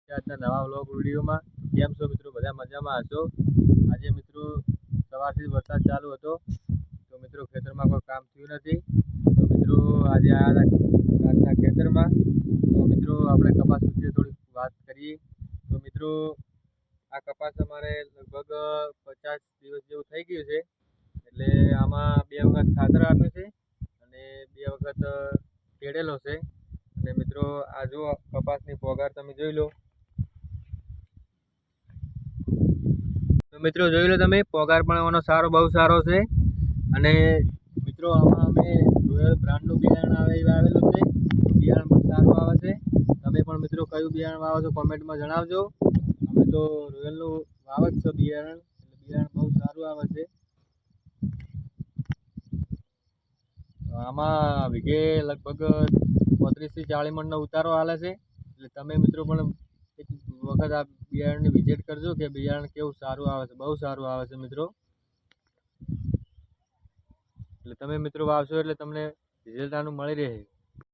આજના નવા વ્લોગ વિડીયોમાં. કેમ છો મિત્રો? બધા મજામાં હશો? આજે મિત્રો સવારથી વરસાદ ચાલુ હતો, તો મિત્રો ખેતરમાં કોઈ કામ થયું નથી. તો મિત્રો આજે આજના ખેતરમાં તો મિત્રો આપણે કપાસ વિશે થોડીક વાત કરીએ. તો મિત્રો આ કપાસ અમારે લગભગ 50 દિવસ જેવું થઈ ગયું છે. એટલે આમાં 2 વખત ખાતર આપ્યું છે અને 2 વખત ખેડેલો છે. અને મિત્રો આ જો કપાસની પોગાર તમે જોઈ લો. તો મિત્રો જોઈ લો તમે, પોગાર પણ એનો બહુ સારો છે. અને મિત્રો આમાં અમે રોયલ બ્રાન્ડનું બિયારણ આવેલું છે. તો બિયારણ પણ સારું આવે છે. તમે પણ મિત્રો કયું બિયારણ વાવો છો કોમેન્ટમાં જણાવજો. અમે તો રોયલનું વાવ જ છે બિયારણ, એટલે બિયારણ બહુ સારું આવે છે. આમાં વીઘે લગભગ 35 થી 40 મણનો ઉતારો હાલે છે. એટલે તમે મિત્રો પણ એક વખત આ બિયારણની વિઝિટ કરજો કે બિયારણ કેવું સારું આવે છે. બહુ સારું આવે છે મિત્રો. એટલે તમે મિત્રો વાવશો એટલે તમને રિઝલ્ટ આનું મળી રહે.